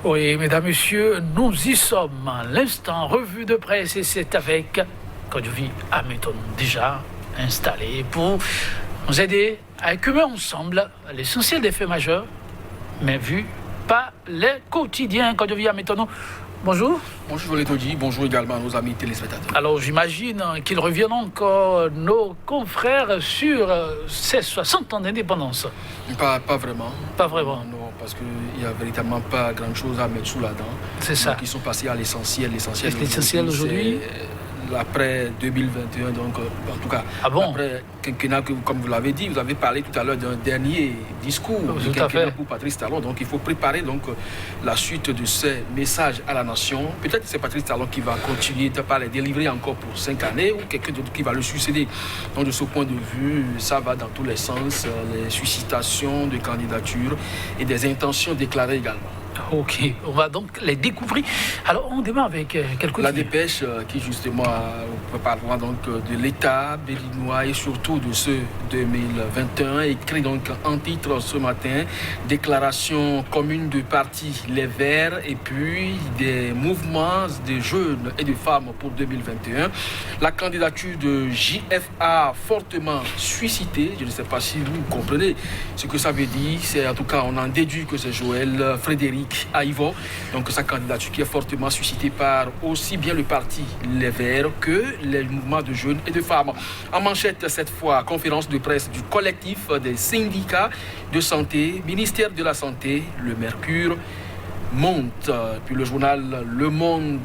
Oui, mesdames, messieurs, nous y sommes. L'instant revue de presse, et c'est avec Kojovi Hamilton déjà installé pour nous aider à écumer ensemble l'essentiel des faits majeurs, mais vu par les quotidiens. Kojovi Hamilton, bonjour. Bonjour les Todji, bonjour également à nos amis téléspectateurs. Alors j'imagine qu'ils reviennent encore, nos confrères, sur ces 60 ans d'indépendance. Pas vraiment. Pas vraiment. Non, parce qu'il n'y a véritablement pas grand-chose à mettre sous la dent. C'est ça. Donc ils sont passés à l'essentiel. L'essentiel aujourd'hui, l'après 2021, donc en tout cas, après quinquennat, comme vous l'avez dit, vous avez parlé tout à l'heure d'un dernier discours de quinquennat pour Patrice Talon. Donc il faut préparer donc la suite de ces messages à la nation. Peut-être que c'est Patrice Talon qui va continuer de pas les délivrer encore pour 5 années ou quelqu'un d'autre qui va le succéder. Donc de ce point de vue, ça va dans tous les sens, les suscitations de candidatures et des intentions déclarées également. Ok, on va donc les découvrir. Alors, on démarre avec quelques... La dépêche qui justement parlera donc de l'État béninois et surtout de ce 2021, écrit donc en titre ce matin, déclaration commune de parti Les Verts et puis des mouvements de jeunes et de femmes pour 2021. La candidature de JFA fortement suscitée, je ne sais pas si vous comprenez ce que ça veut dire, c'est en tout cas on en déduit que c'est Joël Frédéric Aïvo, donc sa candidature qui est fortement suscitée par aussi bien le parti Les Verts que les mouvements de jeunes et de femmes. En manchette cette fois, conférence de presse du collectif des syndicats de santé, ministère de la Santé, le Mercure monte. Puis le journal Le Monde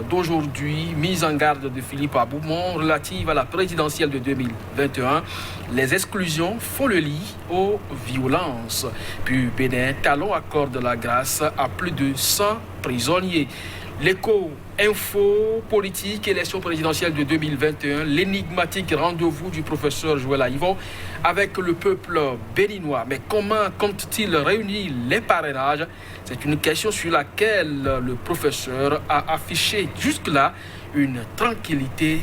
d'aujourd'hui, mise en garde de Philippe Aboumont relative à la présidentielle de 2021. Les exclusions font le lit aux violences. Puis Bénin, Talon accorde la grâce à plus de 100 prisonniers. L'écho, info, politique, élection présidentielle de 2021, l'énigmatique rendez-vous du professeur Joël Aïvo avec le peuple béninois. Mais comment compte-t-il réunir les parrainages? C'est une question sur laquelle le professeur a affiché jusque-là une tranquillité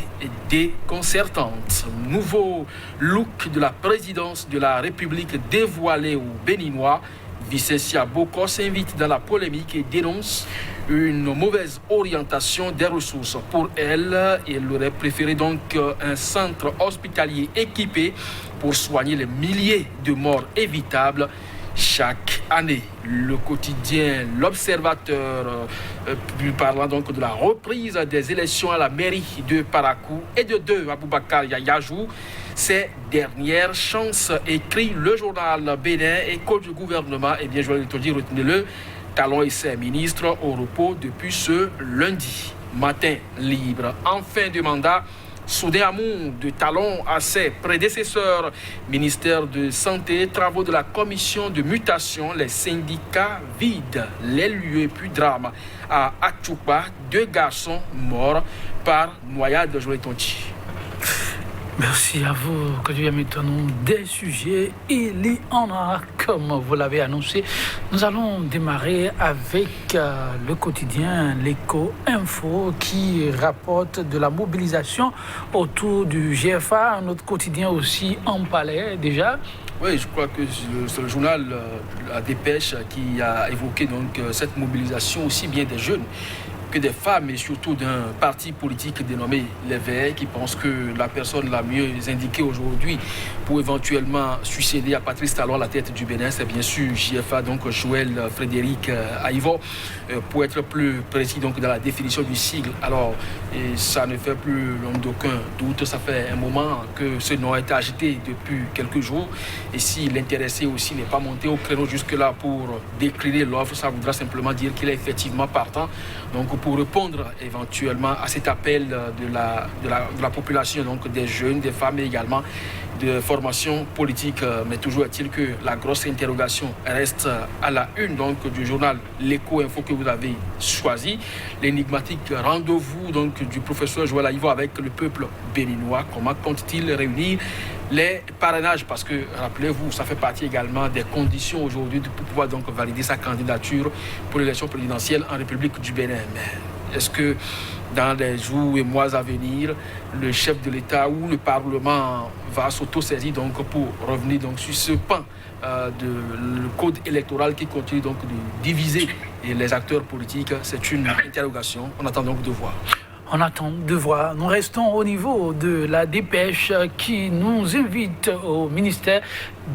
déconcertante. Nouveau look de la présidence de la République dévoilé aux Béninois. Vicentia Boko s'invite dans la polémique et dénonce une mauvaise orientation des ressources. Pour elle, elle aurait préféré donc un centre hospitalier équipé pour soigner les milliers de morts évitables chaque année. Le quotidien L'Observateur, parlant donc de la reprise des élections à la mairie de Parakou et de Aboubakar Yayajou. Ces dernières chances, écrit le journal Bénin, écho du gouvernement. Eh bien, je vais te dire, retenez-le, Talon et ses ministres au repos depuis ce lundi matin libre. En fin de mandat, soudain amour de Talon à ses prédécesseurs, ministère de Santé, travaux de la commission de mutation, les syndicats vident les lieux, puis drame à Atchoupa, 2 garçons morts par noyade de Joël Tonti. Merci à vous, Kojovi Hamilton. Des sujets, il y en a, comme vous l'avez annoncé. Nous allons démarrer avec le quotidien L'Écho Info qui rapporte de la mobilisation autour du GFA, un autre quotidien aussi en palais déjà. Oui, je crois que c'est le journal La Dépêche qui a évoqué donc cette mobilisation aussi bien des jeunes que des femmes et surtout d'un parti politique dénommé Les Verts qui pense que la personne la mieux indiquée aujourd'hui pour éventuellement succéder à Patrice Talon à la tête du Bénin, c'est bien sûr JFA, donc Joël Frédéric Aïvo, pour être plus précis donc dans la définition du sigle. Alors, et ça ne fait plus d'aucun doute, ça fait un moment que ce nom a été agité depuis quelques jours et si l'intéressé aussi n'est pas monté au créneau jusque-là pour décliner l'offre, ça voudra simplement dire qu'il est effectivement partant. Donc pour répondre éventuellement à cet appel de la population, donc des jeunes, des femmes et également de formation politique. Mais toujours est-il que la grosse interrogation reste à la une donc, du journal L'Écho Info que vous avez choisi. L'énigmatique rendez-vous donc, du professeur Joël Aïvo avec le peuple béninois. Comment compte-t-il réunir les parrainages? Parce que, rappelez-vous, ça fait partie également des conditions aujourd'hui pour pouvoir donc valider sa candidature pour l'élection présidentielle en République du Bénin. Mais Est-ce que dans les jours et mois à venir, le chef de l'État ou le Parlement va s'auto-saisir donc pour revenir donc sur ce pan le code électoral qui continue donc de diviser les acteurs politiques? C'est une interrogation. On attend donc de voir. On attend de voir. Nous restons au niveau de la dépêche qui nous invite au ministère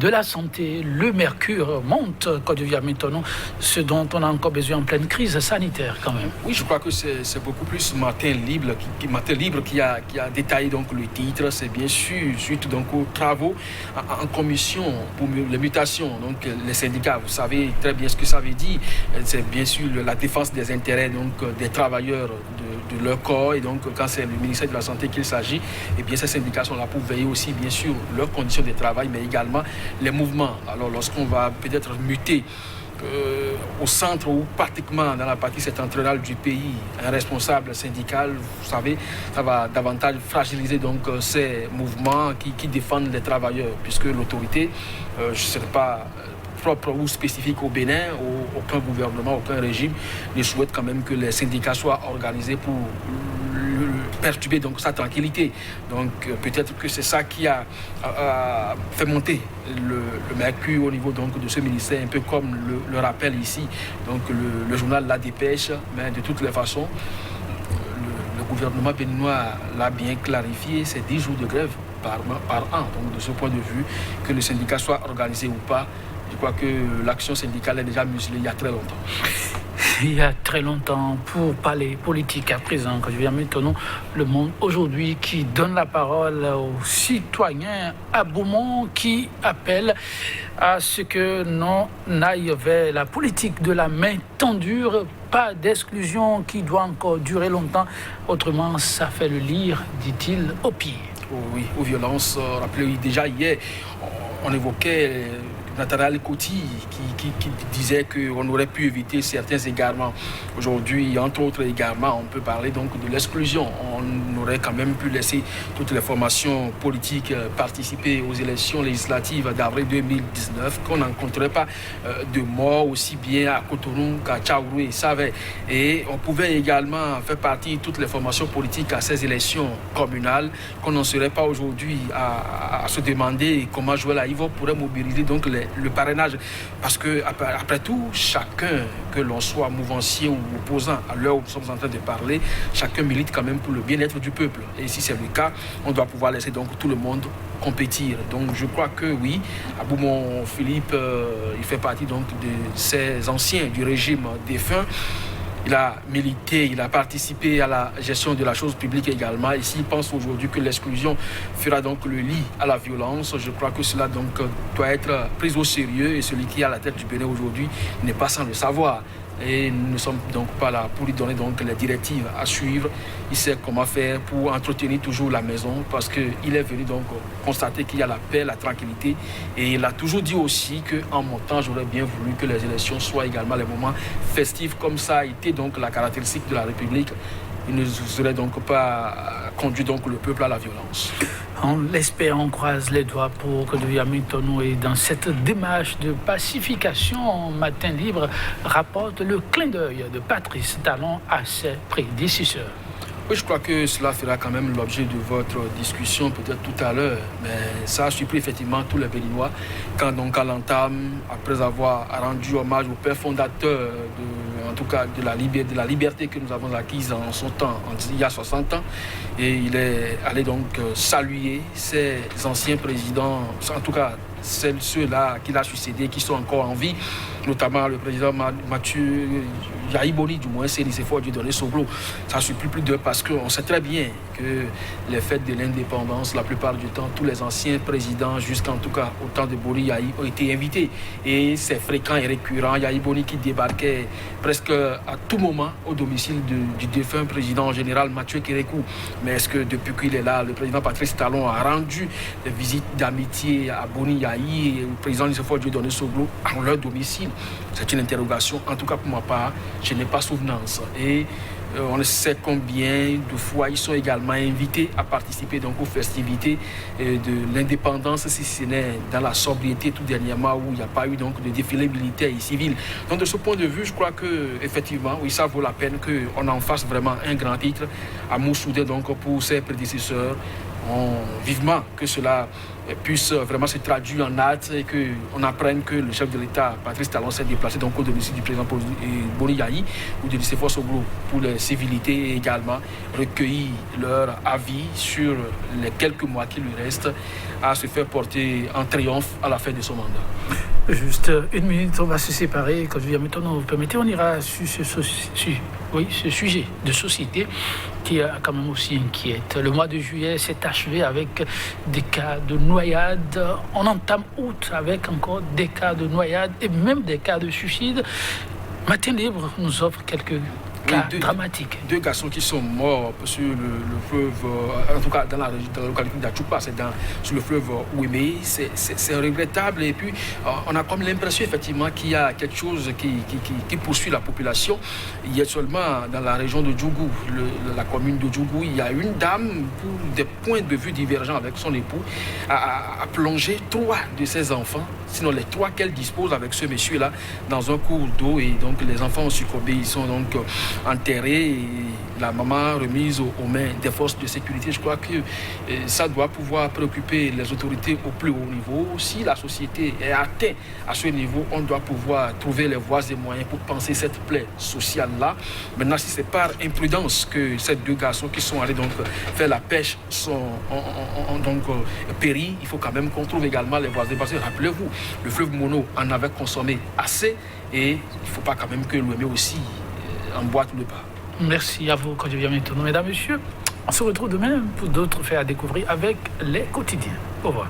de la Santé. Le mercure monte, Côte d'Ivoire maintenant, ce dont on a encore besoin en pleine crise sanitaire quand même. Oui, je crois que c'est beaucoup plus Matin Libre qui a détaillé donc le titre. C'est bien sûr suite donc aux travaux en commission pour les mutations. Donc les syndicats, vous savez très bien ce que ça veut dire. C'est bien sûr la défense des intérêts donc des travailleurs de leur corps. Et donc, quand c'est le ministère de la Santé qu'il s'agit, eh bien, ces syndicats sont là pour veiller aussi, bien sûr, leurs conditions de travail, mais également les mouvements. Alors, lorsqu'on va peut-être muter au centre ou pratiquement dans la partie septentrionale du pays, un responsable syndical, vous savez, ça va davantage fragiliser donc ces mouvements qui défendent les travailleurs, puisque l'autorité, je ne sais pas propre ou spécifique au Bénin, aucun gouvernement, aucun régime ne souhaite quand même que les syndicats soient organisés pour perturber donc sa tranquillité. Donc peut-être que c'est ça qui a fait monter le mercure au niveau donc de ce ministère, un peu comme le rappelle ici donc le journal La Dépêche, mais de toutes les façons le gouvernement béninois l'a bien clarifié, c'est 10 jours de grève par an. Donc de ce point de vue, que le syndicat soit organisé ou pas, je crois que l'action syndicale est déjà muselée il y a très longtemps. Il y a très longtemps, pour parler politique à présent, quand je viens maintenant, Le Monde aujourd'hui qui donne la parole aux citoyens à Beaumont qui appellent à ce que l'on aille vers la politique de la main tendue, pas d'exclusion qui doit encore durer longtemps, autrement ça fait le lire, dit-il, au pire. Oui, aux violences. Rappelez-vous, déjà hier, on évoquait Nathanaël Coty qui disait qu'on aurait pu éviter certains égarements. Aujourd'hui, entre autres égarements, on peut parler donc de l'exclusion. On aurait quand même pu laisser toutes les formations politiques participer aux élections législatives d'avril 2019, qu'on n'encontrerait pas de morts aussi bien à Cotonou qu'à Tchaourou et Savais. Et on pouvait également faire partie de toutes les formations politiques à ces élections communales, qu'on n'en serait pas aujourd'hui à se demander comment Joël Aïvo pourrait mobiliser donc le parrainage, parce que après tout, chacun, que l'on soit mouvancier ou opposant, à l'heure où nous sommes en train de parler, chacun milite quand même pour le bien-être du peuple. Et si c'est le cas, on doit pouvoir laisser donc tout le monde compétir. Donc je crois que oui, Aboumon Philippe, il fait partie donc de ces anciens du régime défunt. Il a milité, il a participé à la gestion de la chose publique également. Et s'il pense aujourd'hui que l'exclusion fera donc le lit à la violence, je crois que cela donc doit être pris au sérieux. Et celui qui est à la tête du Bénin aujourd'hui n'est pas sans le savoir. Et nous ne sommes donc pas là pour lui donner donc les directives à suivre. Il sait comment faire pour entretenir toujours la maison, parce qu'il est venu donc constater qu'il y a la paix, la tranquillité. Et il a toujours dit aussi qu'en montant, j'aurais bien voulu que les élections soient également les moments festifs, comme ça a été donc la caractéristique de la République. Il ne serait donc pas conduit donc le peuple à la violence. On l'espère, on croise les doigts pour que Douya Mitonou et dans cette démarche de pacification, Matin Libre rapporte le clin d'œil de Patrice Talon à ses prédécesseurs. Oui, je crois que cela fera quand même l'objet de votre discussion peut-être tout à l'heure, mais ça a surpris effectivement tous les Béninois quand donc à l'entame, après avoir rendu hommage au père fondateur en tout cas de la liberté que nous avons acquise en son temps, il y a 60 ans, et il est allé donc saluer ces anciens présidents, en tout cas ceux-là qu'il a succédés, qui sont encore en vie, notamment le président Mathieu Yaïboni, du moins c'est fort Dieu donner Soglo. Ça ne suffit plus d'eux parce qu'on sait très bien que les fêtes de l'indépendance, la plupart du temps, tous les anciens présidents, jusqu'en tout cas au temps de Boni Yaï, ont été invités. Et c'est fréquent et récurrent. Yaïboni qui débarquait presque à tout moment au domicile du défunt président général Mathieu Kérékou. Mais est-ce que depuis qu'il est là, le président Patrice Talon a rendu des visites d'amitié à Boni Yaï et au président Nisséfort Dieu donné Soglo à leur domicile? C'est une interrogation. En tout cas, pour ma part, je n'ai pas souvenance. Et On sait combien de fois ils sont également invités à participer donc aux festivités de l'indépendance, si ce n'est dans la sobriété tout dernièrement où il n'y a pas eu donc de défilé militaire et civil. Donc de ce point de vue, je crois que effectivement, oui, ça vaut la peine qu'on en fasse vraiment un grand titre à Mossoudé donc pour ses prédécesseurs. Vivement que cela puisse vraiment se traduire en actes et qu'on apprenne que le chef de l'État, Patrice Talon, s'est déplacé donc au domicile du président Boni Yayi ou de l'ICFOR Soglo pour les civilités et également recueillir leur avis sur les quelques mois qui lui restent à se faire porter en triomphe à la fin de son mandat. Juste une minute, on va se séparer. Quand je viens maintenant, vous permettez, on ira sur ce sujet de société qui est quand même aussi inquiète. Le mois de juillet s'est achevé avec des cas de noyade. On entame août avec encore des cas de noyade et même des cas de suicide. Matin Libre nous offre quelques cas dramatiques. Deux garçons qui sont morts sur le fleuve, en tout cas dans la localité d'Achoupa, c'est sur le fleuve Ouémé. C'est regrettable et puis on a comme l'impression effectivement qu'il y a quelque chose qui poursuit la population. Il y a seulement dans la région de Djougou, la commune de Djougou, il y a une dame, pour des points de vue divergents avec son époux, a plongé 3 de ses enfants, sinon les 3 qu'elle dispose avec ce monsieur-là, dans un cours d'eau et donc les enfants ont succombé, ils sont donc enterrés et la maman remise aux mains des forces de sécurité. Je crois que ça doit pouvoir préoccuper les autorités au plus haut niveau. Si la société est atteinte à ce niveau, on doit pouvoir trouver les voies et moyens pour penser cette plaie sociale-là. Maintenant, si c'est par imprudence que ces 2 garçons qui sont allés donc faire la pêche ont donc péri, il faut quand même qu'on trouve également les voies. Parce que rappelez-vous, le fleuve Mono en avait consommé assez et il ne faut pas quand même que l'OME aussi emboîte le pas. Merci à vous, quand je viens maintenant. Mesdames, Messieurs, on se retrouve demain pour d'autres faits à découvrir avec les quotidiens. Au revoir.